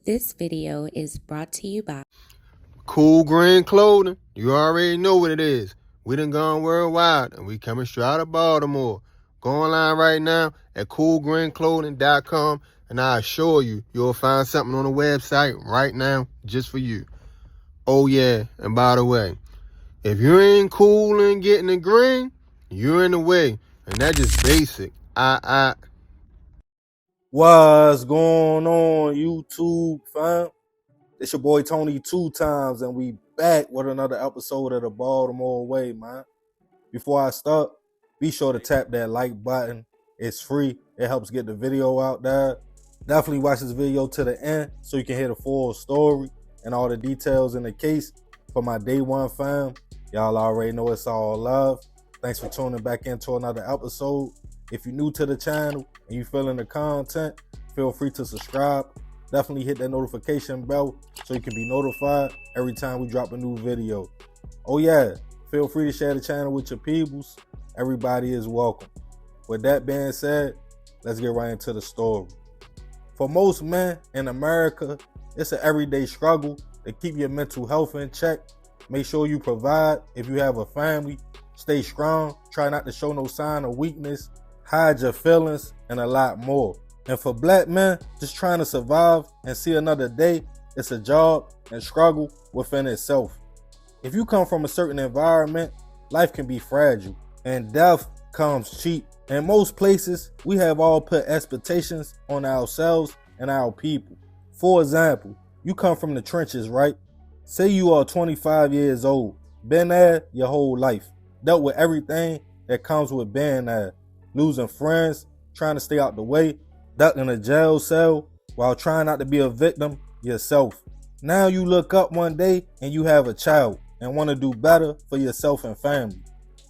This video is brought to you by Cool Green Clothing. You already know what it is. We done gone worldwide and we coming straight out of Baltimore. Go online right now at coolgreenclothing.com and I assure you, you'll find something on the website right now just for you. Oh yeah, and by the way, if you ain't cool and getting the green, you're in the way. And that's just basic. What's going on, YouTube fam? It's your boy Tony 2 times, and we back with another episode of the Baltimore Way, man. Before I start, be sure to tap that like button. It's free. It helps get the video out there. Definitely watch this video to the end so you can hear the full story and all the details in the case. For my day one fam, y'all already know it's all love. Thanks for tuning back into another episode. If you're new to the channel and you feeling the content, feel free to subscribe. Definitely hit that notification bell so you can be notified every time we drop a new video. Oh yeah, feel free to share the channel with your peoples. Everybody is welcome. With that being said, let's get right into the story. For most men in America, it's an everyday struggle to keep your mental health in check. Make sure you provide if you have a family. Stay strong. Try not to show no sign of weakness. Hide your feelings, and a lot more. And for black men just trying to survive and see another day, it's a job and struggle within itself. If you come from a certain environment, life can be fragile and death comes cheap. In most places, we have all put expectations on ourselves and our people. For example, you come from the trenches, right? Say you are 25 years old, been there your whole life, dealt with everything that comes with being there. Losing friends, trying to stay out the way, ducking a jail cell while trying not to be a victim yourself. Now you look up one day and you have a child and want to do better for yourself and family.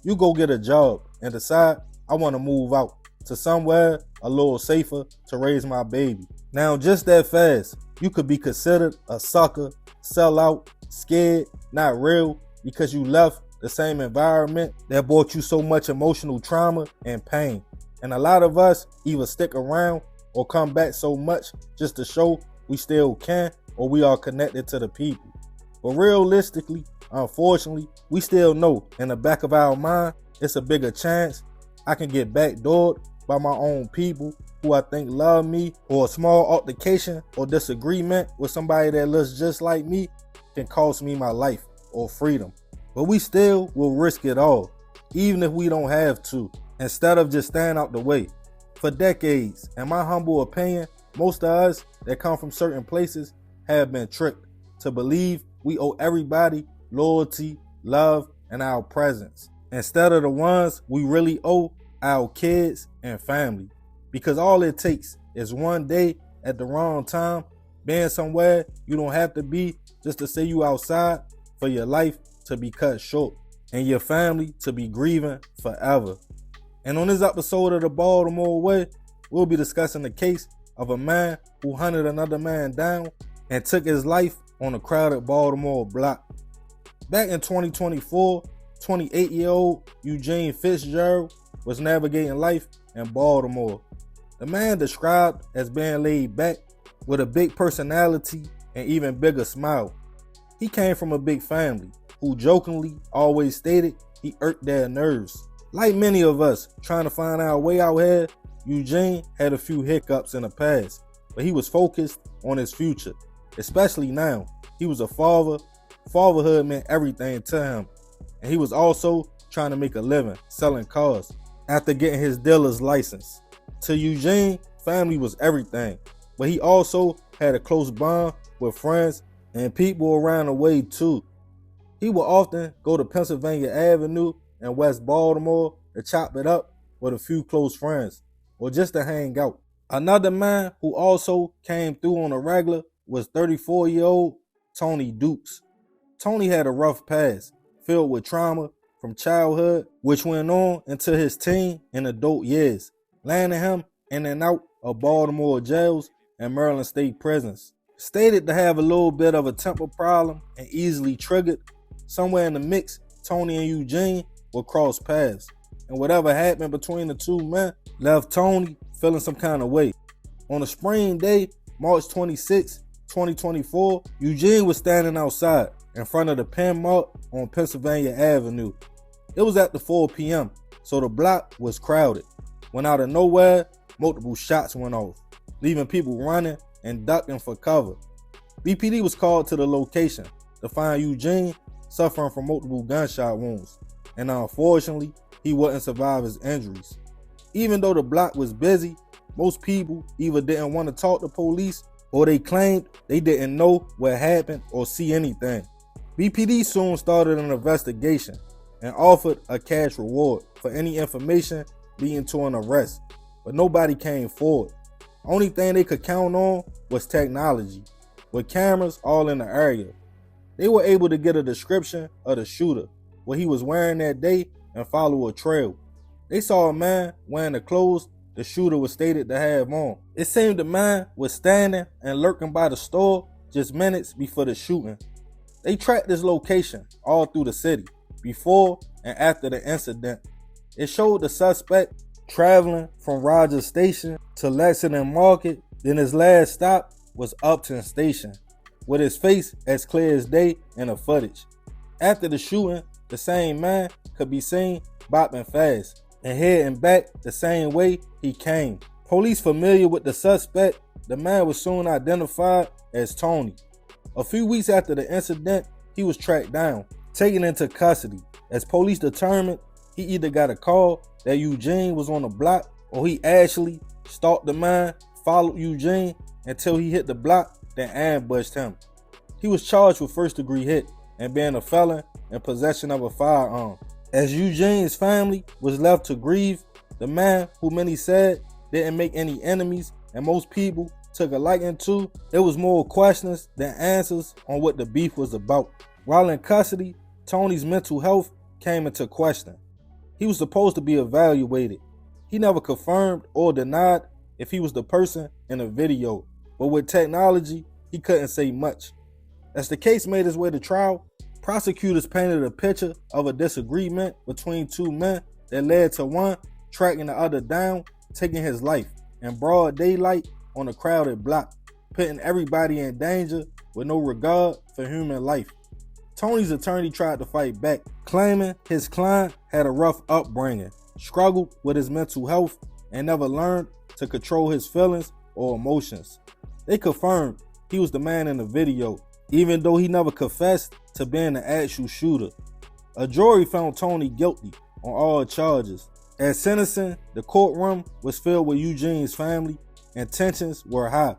You go get a job and decide, I want to move out to somewhere a little safer to raise my baby. Now just that fast, you could be considered a sucker, sellout, scared, not real because you left the same environment that brought you so much emotional trauma and pain. And a lot of us either stick around or come back so much just to show we still can or we are connected to the people. But realistically, unfortunately, we still know in the back of our mind, it's a bigger chance I can get backdoored by my own people who I think love me, or a small altercation or disagreement with somebody that looks just like me can cost me my life or freedom. But we still will risk it all, even if we don't have to, instead of just staying out the way. For decades, in my humble opinion, most of us that come from certain places have been tricked to believe we owe everybody loyalty, love, and our presence, instead of the ones we really owe, our kids and family. Because all it takes is one day at the wrong time, being somewhere you don't have to be just to say you outside, for your life to be cut short and your family to be grieving forever. And on this episode of the Baltimore Way, we'll be discussing the case of a man who hunted another man down and took his life on a crowded Baltimore block. Back in 2024, 28-year-old Eugene Fitzgerald was navigating life in Baltimore. The man described as being laid back with a big personality and even bigger smile. He came from a big family who jokingly always stated he irked their nerves. Like many of us trying to find our way out here, Eugene had a few hiccups in the past, but he was focused on his future, especially now. He was a father. Fatherhood meant everything to him, and he was also trying to make a living selling cars after getting his dealer's license. To Eugene, family was everything, but he also had a close bond with friends and people around the way too. He would often go to Pennsylvania Avenue in West Baltimore to chop it up with a few close friends or just to hang out. Another man who also came through on a regular was 34-year-old Tony Dukes. Tony had a rough past filled with trauma from childhood, which went on into his teen and adult years, landing him in and out of Baltimore jails and Maryland state prisons. Stated to have a little bit of a temper problem and easily triggered, somewhere in the mix, Tony and Eugene would cross paths. And whatever happened between the two men left Tony feeling some kind of way. On a spring day, March 26, 2024, Eugene was standing outside in front of the Penn Mart on Pennsylvania Avenue. It was after 4 p.m., so the block was crowded. When out of nowhere, multiple shots went off, leaving people running and ducking for cover. BPD was called to the location to find Eugene suffering from multiple gunshot wounds, and unfortunately, he wouldn't survive his injuries. Even though the block was busy, most people either didn't want to talk to police or they claimed they didn't know what happened or see anything. BPD soon started an investigation and offered a cash reward for any information leading to an arrest, but nobody came forward. Only thing they could count on was technology, with cameras all in the area. They were able to get a description of the shooter, what he was wearing that day, and follow a trail. They saw a man wearing the clothes the shooter was stated to have on. It seemed the man was standing and lurking by the store just minutes before the shooting. They tracked this location all through the city, before and after the incident. It showed the suspect traveling from Rogers Station to Lexington Market, then his last stop was Upton Station, with his face as clear as day in the footage. After the shooting, the same man could be seen bopping fast and heading back the same way he came. Police familiar with the suspect, the man was soon identified as Tony. A few weeks after the incident, he was tracked down, taken into custody, as police determined he either got a call that Eugene was on the block or he actually stalked the man, followed Eugene until he hit the block, then ambushed him. He was charged with first-degree hit and being a felon in possession of a firearm. As Eugene's family was left to grieve, the man who many said didn't make any enemies and most people took a liking to, it was more questions than answers on what the beef was about. While in custody, Tony's mental health came into question. He was supposed to be evaluated. He never confirmed or denied if he was the person in the video, but with technology, he couldn't say much. As the case made its way to trial, prosecutors painted a picture of a disagreement between two men that led to one tracking the other down, taking his life in broad daylight on a crowded block, putting everybody in danger with no regard for human life. Tony's attorney tried to fight back, claiming his client had a rough upbringing, struggled with his mental health, and never learned to control his feelings or emotions. They confirmed he was the man in the video, even though he never confessed to being the actual shooter. A jury found Tony guilty on all charges. At sentencing, the courtroom was filled with Eugene's family and tensions were high.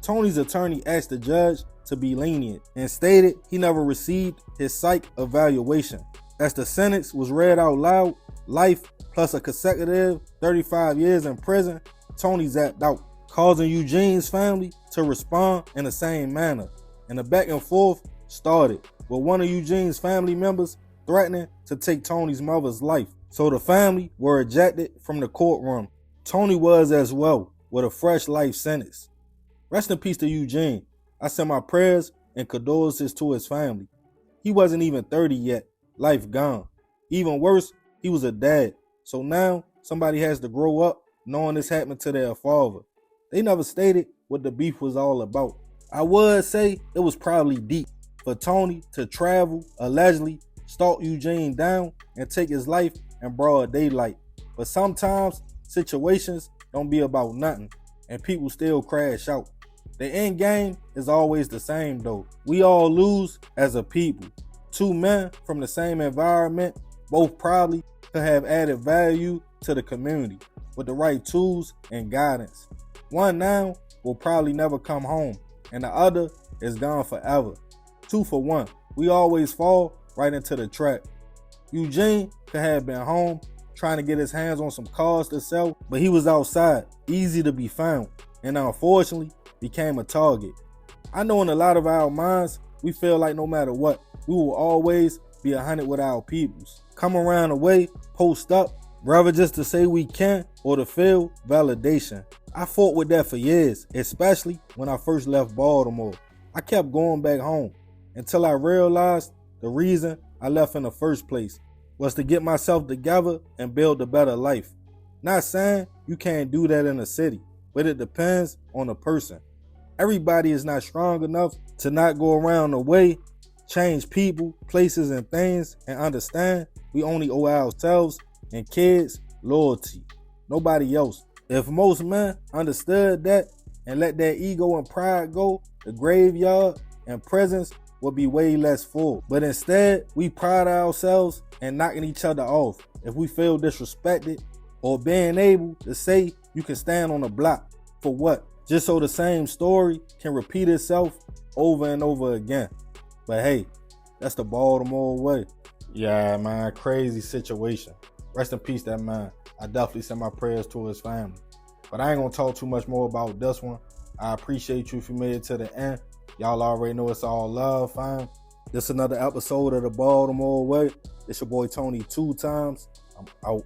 Tony's attorney asked the judge to be lenient and stated he never received his psych evaluation. As the sentence was read out loud, life plus a consecutive 35 years in prison, Tony zapped out, causing Eugene's family to respond in the same manner. And the back and forth started with one of Eugene's family members threatening to take Tony's mother's life. So the family were ejected from the courtroom. Tony was as well, with a fresh life sentence. Rest in peace to Eugene. I send my prayers and condolences to his family. He wasn't even 30 yet. Life gone. Even worse, he was a dad. So now somebody has to grow up knowing this happened to their father. They never stated what the beef was all about. I would say it was probably deep for Tony to travel, allegedly stalk Eugene down and take his life in broad daylight. But sometimes situations don't be about nothing and people still crash out. The end game is always the same though. We all lose as a people. Two men from the same environment, both probably could have added value to the community with the right tools and guidance. One now will probably never come home and the other is gone forever. 2 for 1. We always fall right into the trap. Eugene could have been home trying to get his hands on some cars to sell, but he was outside, easy to be found, and unfortunately became a target. I know in a lot of our minds, we feel like no matter what, we will always be 100 with our peoples. Come around the way, post up, rather just to say we can or to feel validation. I fought with that for years, especially when I first left Baltimore. I kept going back home until I realized the reason I left in the first place was to get myself together and build a better life. Not saying you can't do that in a city, but it depends on the person. Everybody is not strong enough to not go around the way, change people, places, and things, and understand we only owe ourselves and kids loyalty. Nobody else. If most men understood that and let their ego and pride go, the graveyard and presence would be way less full. But instead, we pride ourselves in knocking each other off if we feel disrespected, or being able to say you can stand on the block. For what? Just so the same story can repeat itself over and over again. But hey, that's the Baltimore way. Yeah, man, crazy situation. Rest in peace, that man. I definitely send my prayers to his family. But I ain't gonna talk too much more about this one. I appreciate you if you made it to the end. Y'all already know it's all love, fam. This is another episode of the Baltimore Way. It's your boy Tony 2 times. I'm out.